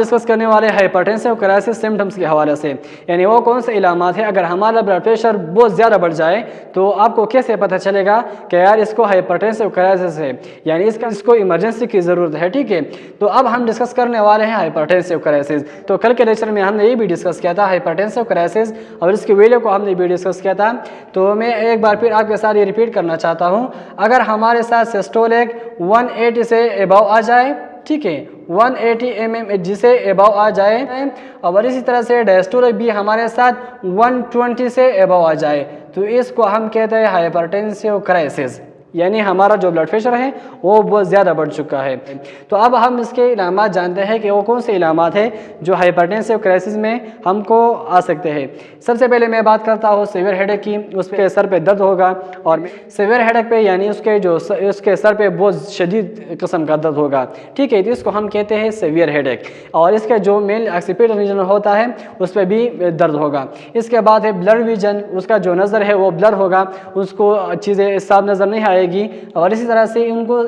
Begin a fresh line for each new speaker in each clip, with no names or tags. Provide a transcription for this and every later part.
Discuss करने वाले hypertensive crisis symptoms के हवाले से, यानी वो कौन से इलामात है अगर हमारा ब्लड प्रेशर बहुत ज़्यादा बढ़ जाए तो आपको कैसे पता चलेगा कि यार इसको हाइपरटेंसिव क्राइसिस है, यानी इसको इमरजेंसी की ज़रूरत है। ठीक है, तो अब हम डिस्कस करने वाले हैं हाइपरटेंसिव क्राइसिस। तो कल के लेक्चर में हमने ये भी डिस्कस किया था हाइपरटेंसिव क्राइसिस और इसके वैल्यू को हमने भी डिस्कस किया था। तो मैं एक बार फिर आपके साथ ये रिपीट करना चाहता हूँ, अगर हमारे साथ सिस्टोलिक 180 से अबव आ जाए, ठीक है, 180 mmHg से अबव आ जाए और इसी तरह से डायस्टोलिक भी हमारे साथ 120 से अबव आ जाए तो इसको हम कहते हैं हाइपरटेंसिव क्राइसिस, यानी हमारा जो ब्लड प्रेशर है वो बहुत ज़्यादा बढ़ चुका है। तो अब हम इसके इलामात जानते हैं कि वो कौन से इलामात है जो हाइपरटेंसिव क्राइसिस में हमको आ सकते हैं। सबसे पहले मैं बात करता हूँ सीवियर हेडेक की। उसके सर पे दर्द होगा और सीवियर हेडेक पे यानी उसके सर पे बहुत शदीद किस्म का दर्द होगा। ठीक है, तो इसको हम कहते हैं सीवियर हेडेक और इसका जो मेन ऑक्सीपिटल रीजन होता है उस पर भी दर्द होगा। इसके बाद है ब्लर विजन, उसका जो नज़र है वो ब्लर होगा, उसको चीज़ें साफ नज़र नहीं आएगी और इसी तरह से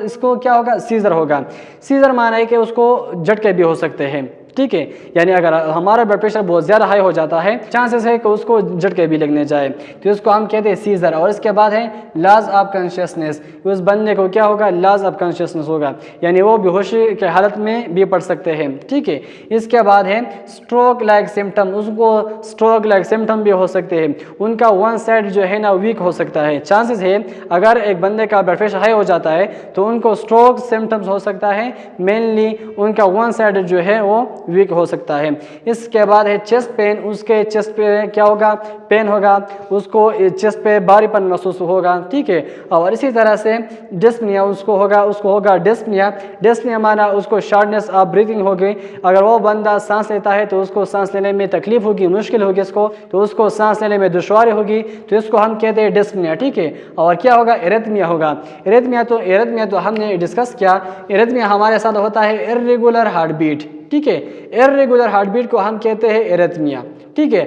इसको क्या होगा, सीजर होगा। सीजर माना है कि उसको झटके भी हो सकते हैं। ठीक है, यानी अगर हमारा ब्लड प्रेशर बहुत ज़्यादा हाई हो जाता है चांसेस है कि उसको झटके भी लगने जाए तो इसको हम कहते हैं सीजर। और इसके बाद है लॉस ऑफ कॉन्शियसनेस, उस बंदे को क्या होगा, लॉस ऑफ कॉन्शियसनेस होगा, यानी वो बेहोशी के हालत में भी पड़ सकते हैं। ठीक है, इसके बाद है स्ट्रोक लाइक सिम्टम, उसको स्ट्रोक लाइक सिम्टम भी हो सकते हैं, उनका वन साइड जो है ना वीक हो सकता है। चांसेस है अगर एक बंदे का ब्लड प्रेशर हाई हो जाता है तो उनको स्ट्रोक सिम्टम्स हो सकता है, मेनली उनका वन साइड जो है वो वीक हो सकता है। इसके बाद है चेस्ट पेन, उसके चेस्ट पे क्या होगा, पेन होगा, उसको चेस्ट पे भारीपन महसूस होगा। ठीक है, और इसी तरह से डिस्पनिया उसको होगा डिस्पनिया। डिस्पनिया माना उसको शॉर्टनेस ऑफ ब्रीथिंग होगी, अगर वो बंदा सांस लेता है तो उसको सांस लेने में तकलीफ होगी, मुश्किल होगी उसको सांस लेने में दुश्वारी होगी तो इसको हम कहते हैं डिस्पनिया। ठीक है, और क्या होगा, एरिथमिया होगा। एरिथमिया तो हमने डिस्कस किया, एरिथमिया हमारे साथ होता है इर्रेगुलर हार्ट बीट। ठीक है, इर्रेगुलर हार्ट बीट को हम कहते हैं एरिथमिया। ठीक है,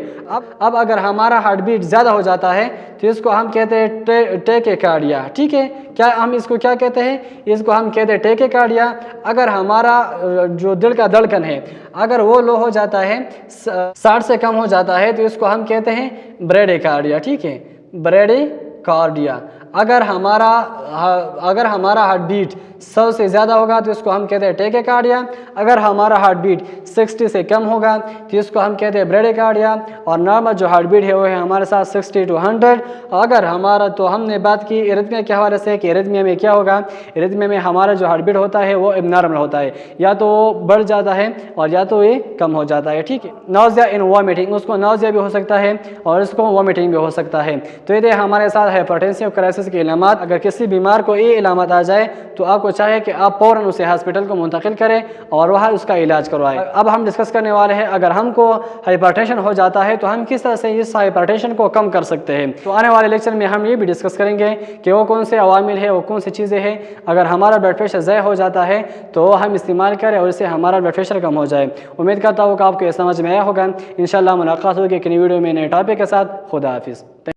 अब अगर हमारा हार्ट बीट ज़्यादा हो जाता है तो इसको हम कहते हैं टेकेकार्डिया। ठीक है, क्या हम इसको क्या कहते हैं, इसको हम कहते हैं टेकेकार्डिया। अगर हमारा जो दिल का धड़कन है अगर वो लो हो जाता है, 60 से कम हो जाता है तो इसको हम कहते हैं ब्रेडिकार्डिया। ठीक है, ब्रेडिकार्डिया। अगर हमारा हार्ट बीट 100 से ज़्यादा होगा तो इसको हम कहते हैं टेकेकार्डिया। अगर हमारा हार्ट बीट 60 से कम होगा तो इसको हम कहते हैं ब्रेडिकार्डिया। और नॉर्मल जो हार्ट बीट है वो है हमारे साथ 60 to 100। अगर हमारा, तो हमने बात की एरिथमिया के हवाले से कि एरिथमिया में क्या होगा, एरिथमिया में हमारा जो हार्ट बीट होता है वो एबनॉर्मल होता है, या तो वो बढ़ जाता है और या तो ये कम हो जाता है। ठीक है, नाउजिया इन वॉमिटिंग, उसको नाउजिया भी हो सकता है और इसको वॉमिटिंग भी हो सकता है। तो ये हमारे साथ हाइपरटेंसिव क्राइसिस के इलामात। अगर किसी बीमार को ये इलामात आ जाए तो आपको चाहिए कि आप फ़ौरन उसे हॉस्पिटल को मुंतकिल करें और वहाँ उसका इलाज करवाएं। अब हम डिस्कस करने वाले हैं अगर हमको हाइपरटेंशन हो जाता है तो हम किस तरह से इस हाइपरटेंशन को कम कर सकते हैं। तो आने वाले लेक्चर में हम ये भी डिस्कस करेंगे कि वो कौन से अवामिल है, वो कौन सी चीज़ें हैं अगर हमारा ब्लड प्रेशर ज़्यादा हो जाता है तो हम इस्तेमाल करें और इससे हमारा ब्लड प्रेशर कम हो जाए। उम्मीद करता हूँ कि आपको ये समझ में आया होगा। इंशाल्लाह मुलाकात होगी एक नई वीडियो में नए टॉपिक के साथ। खुदा हाफिज़।